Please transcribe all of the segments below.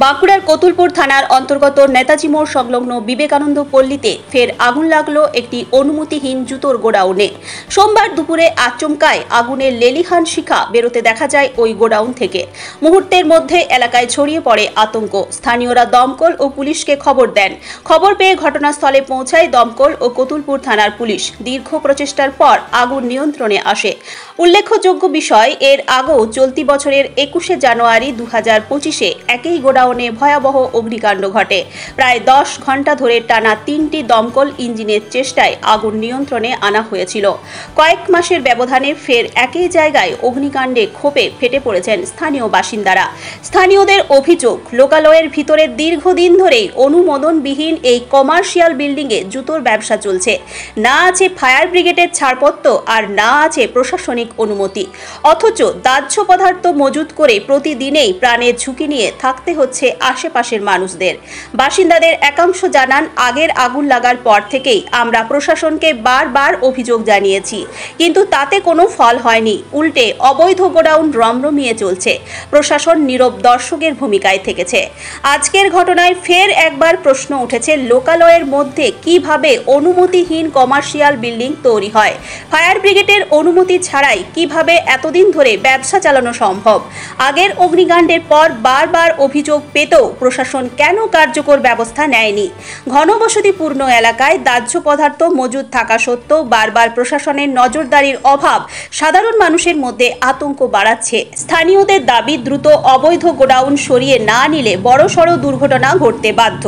বাঁকুড়ার কতুলপুর থানার অন্তর্গত নেতাজি মোড় সংলগ্ন বিবেকানন্দ পল্লীতে ফের আগুন লাগলো একটি অনুমতিহীন জুতোর গোডাউনে। সোমবার দুপুরে আচমকায় আগুনের লেলিহান শিখা বেরোতে দেখা যায় ওই গোডাউন থেকে। মুহূর্তের মধ্যে এলাকায় ছড়িয়ে পড়ে আতঙ্ক। স্থানীয়রা দমকল ও পুলিশকে খবর দেন। খবর পেয়ে ঘটনাস্থলে পৌঁছায় দমকল ও কতুলপুর থানার পুলিশ। দীর্ঘ প্রচেষ্টার পর আগুন নিয়ন্ত্রণে আসে। উল্লেখযোগ্য বিষয়, এর আগেও চলতি বছরের 21শে জানুয়ারি 2025-এ একই গোডাউনে ভয়াবহ অগ্নিকাণ্ড ঘটে। প্রায় 10 ঘন্টা ধরে টানা 3টি দমকল ইঞ্জিনের চেষ্টায় আগুন নিয়ন্ত্রণে আনা হয়েছিল। কয়েক মাসের ব্যবধানে ফের একই জায়গায় অগ্নিকাণ্ডে ক্ষোভে ফেটে পড়েছেন স্থানীয় বাসিন্দারা। স্থানীয়দের অভিযোগ, লোকালয়ের ভিতরে দীর্ঘদিন ধরেই অনুমোদনবিহীন এই কমার্শিয়াল বিল্ডিংয়ে জুতোর ব্যবসা চলছে। না আছে ফায়ার ব্রিগেডের ছাড়পত্র, আর না আছে প্রশাসনিক অনুমতি। অথচ দাহ্য পদার্থ মজুত করে প্রতিদিনেই প্রাণের ঝুঁকি নিয়ে থাকতে হচ্ছে আশেপাশের মানুষদের। বাসিন্দাদের একাংশ জানান, আগের আগুন লাগার পর থেকেই আমরা প্রশাসনকে বারবার অভিযোগ জানিয়েছি, কিন্তু তাতে কোনো ফল হয়নি। উল্টে অবৈধ গোডাউন রমরমিয়ে চলছে। প্রশাসন নীরব দর্শকের ভূমিকায় থেকেছে। আজকের ঘটনায় ফের একবার প্রশ্ন উঠেছে, লোকালয়ের মধ্যে কিভাবে অনুমতিহীন কমার্শিয়াল বিল্ডিং তৈরি হয়? ফায়ার ব্রিগেডের অনুমতি ছাড়াই কিভাবে এতদিন ধরে ব্যবসা চালানো সম্ভব? আগের অগ্নিকাণ্ডের পর বারবার অভিযোগ পেতেও প্রশাসন কেন কার্যকর ব্যবস্থা নেয়নি? ঘনবসতিপূর্ণ এলাকায় দাহ্য পদার্থ মজুদ থাকা সত্ত্বেও বারবার প্রশাসনের নজরদারির অভাব সাধারণ মানুষের মধ্যে আতঙ্ক বাড়াচ্ছে। স্থানীয়দের দাবি, দ্রুত অবৈধ গোডাউন সরিয়ে না নিলে বড়সড় দুর্ঘটনা ঘটতে বাধ্য।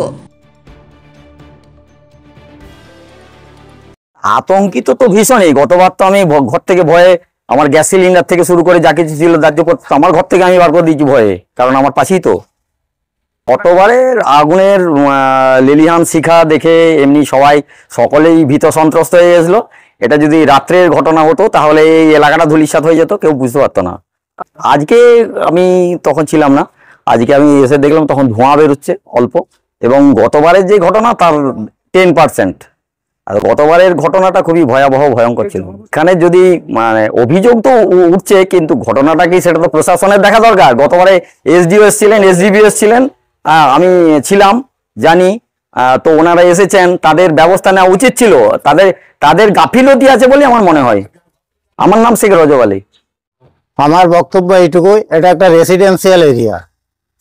আতঙ্কিত তো ভীষণই। গতবার তো আমি ঘর থেকে ভয়ে আমার গ্যাস সিলিন্ডার থেকে শুরু করে যা কিছু ছিল দাহ্যপদার্থ আমার ঘর থেকে আমি বার করে দিয়েছি ভয়ে, কারণ আমার পাশেই তো। গতবারের আগুনের লেলিহান শিখা দেখে এমনি সকলেই ভীত সন্ত্রস্ত হয়ে গেছিল। এটা যদি রাত্রের ঘটনা হতো তাহলে এই এলাকাটা ধূলিসাৎ হয়ে যেত, কেউ বুঝতে পারতো না। আজকে আমি তখন ছিলাম না, আজকে আমি এসে দেখলাম তখন ধোঁয়া বেরোচ্ছে অল্প, এবং গতবারের যে ঘটনা তার 10%। আর গতবারের ঘটনাটা খুবই ভয়াবহ ভয়ঙ্কর ছিল। এখানে যদি অভিযোগ তো উঠছে, কিন্তু ঘটনাটা কি সেটা তো প্রশাসনের দেখা দরকার। গতবারে এসডিও এসেছিলেন, এসডিপিও এসেছিলেন, আমি ছিলাম, জানি। তো ওনারা এসেছেন, তাদের ব্যবস্থা নেওয়া উচিত ছিল। তাদের গাফিলতি আছে বলে আমার মনে হয়। আমার নাম শেখ রজব আলী। আমার বক্তব্য এইটুকুই, এটা একটা রেসিডেন্সিয়াল এরিয়া।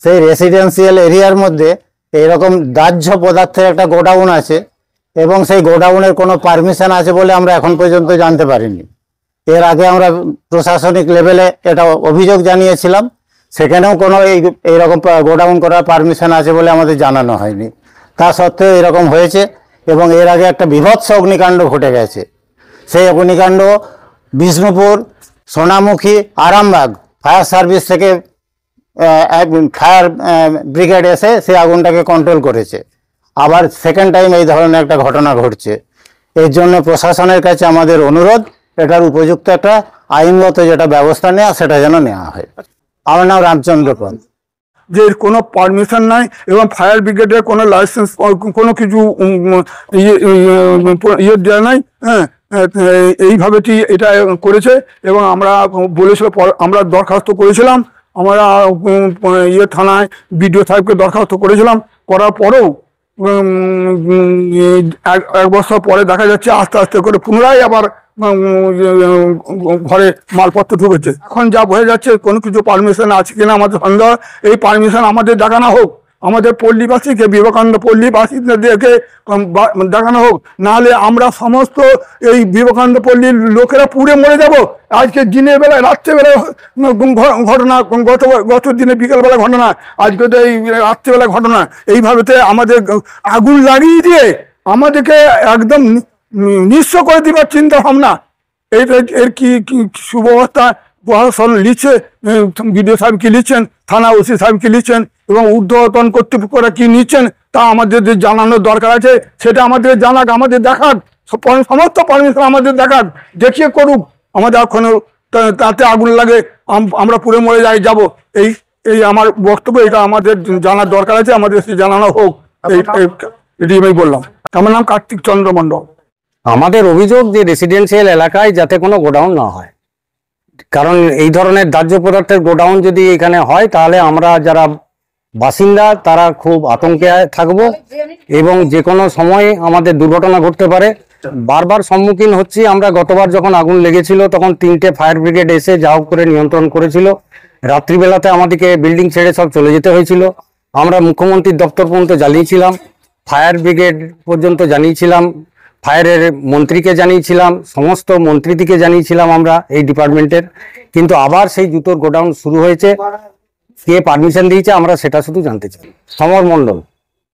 সেই রেসিডেন্সিয়াল এরিয়ার মধ্যে এইরকম দাহ্য পদার্থের একটা গোডাউন আছে, এবং সেই গোডাউনের কোনো পারমিশন আছে বলে আমরা এখন পর্যন্ত জানতে পারিনি। এর আগে আমরা প্রশাসনিক লেভেলে এটা অভিযোগ জানিয়েছিলাম, সেখানেও কোনো এইরকম গোডাউন করার পারমিশন আছে বলে আমাদের জানানো হয়নি। তা সত্ত্বেও এরকম হয়েছে, এবং এর আগে একটা বীভৎস অগ্নিকাণ্ড ঘটে গেছে। সেই অগ্নিকাণ্ড বিষ্ণুপুর, সোনামুখী, আরামবাগ ফায়ার সার্ভিস থেকে ফায়ার ব্রিগেড এসে সেই আগুনটাকে কন্ট্রোল করেছে। আবার সেকেন্ড টাইম এই ধরনের একটা ঘটনা ঘটছে। এর জন্য প্রশাসনের কাছে আমাদের অনুরোধ, এটার উপযুক্ত একটা আইনগত যেটা ব্যবস্থা নেওয়া সেটা যেন নেওয়া হয়। আমার নাম রামচন্দ্র পাল। যে কোনো পারমিশন নাই, এবং ফায়ার ব্রিগেডের কোনো লাইসেন্স, কোনো কিছু ইয়ে দেওয়া নাই। হ্যাঁ, এইভাবে এটা করেছে, এবং আমরা বলেছিল, আমরা দরখাস্ত করেছিলাম, আমরা থানায় বিডিও সাহেবকে দরখাস্ত করেছিলাম। করার পরেও এক বছর পরে দেখা যাচ্ছে আস্তে আস্তে করে পুনরায় আবার ঘরে মালপত্র ঢুকেছে। এখন যা বোঝা যাচ্ছে কোনো কিছু পারমিশন আছে কিনা আমাদের সন্দেহ। এই পারমিশন আমাদের দেখানো হোক, আমাদের পল্লীবাসীকে, বিবেকানন্দ পল্লীবাসীদেরকে দেখানো হোক, নাহলে আমরা সমস্ত এই বিবেকানন্দ পল্লীর লোকেরা পুড়ে মরে যাব। আজকে দিনের বেলায়, রাত্রেবেলায় ঘটনা, গত দিনে বিকেলবেলা ঘটনা, আজকে তো এই রাত্রেবেলা ঘটনা। এইভাবেতে আমাদের আগুন লাগিয়ে দিয়ে আমাদেরকে একদম নিঃস্ব করে দিবার চিন্তা ভাবনা। এর কি সুব্যবস্থা প্রশাসন লিখছে, বিডিও সাহেব কি লিখছেন, থানা ওসি সাহেব কি লিখছেন, এবং ঊর্ধ্বতন কর্তৃপক্ষরা কি নিচ্ছেন, তা আমাদের জানানোর দরকার আছে। সেটা আমাদের জানাক, আমাদের দেখাক, সমস্ত পারমিশন আমাদের দেখাক, দেখিয়ে করুক। আমাদের এখন তাতে আগুন লাগে, আমরা পুড়ে মরে যাবো। এই আমার বক্তব্য, এটা আমাদের জানার দরকার আছে, আমাদের জানানো হোক। এটি আমি বললাম। আমার নাম কার্তিক চন্দ্র মণ্ডল। আমাদের অভিযোগ যে রেসিডেন্সিয়াল এলাকায় যাতে কোনো গোডাউন না হয়, কারণ এই ধরনের দাহ্য পদার্থের গোডাউন যদি এখানে হয় তাহলে আমরা যারা বাসিন্দা তারা খুব আতঙ্কে থাকবো এবং যে কোনো সময়ে আমাদের দুর্ঘটনা ঘটতে পারে। বারবার সম্মুখীন হচ্ছি আমরা। গতবার যখন আগুন লেগেছিল তখন 3টে ফায়ার ব্রিগেড এসে যা হোক করে নিয়ন্ত্রণ করেছিল। রাত্রিবেলাতে আমাদেরকে বিল্ডিং ছেড়ে সব চলে যেতে হয়েছিল। আমরা মুখ্যমন্ত্রীর দপ্তর পর্যন্ত জানিয়েছিলাম, ফায়ার ব্রিগেড পর্যন্ত জানিয়েছিলাম, ফায়ারের মন্ত্রীকে জানিয়েছিলাম, সমস্ত মন্ত্রীদিকে জানিয়েছিলাম আমরা এই ডিপার্টমেন্টের। কিন্তু আবার সেই জুতোর গোডাউন শুরু হয়েছে। কে পারমিশন দিয়েছে আমরা সেটা শুধু জানতে চাই। সমর মণ্ডল।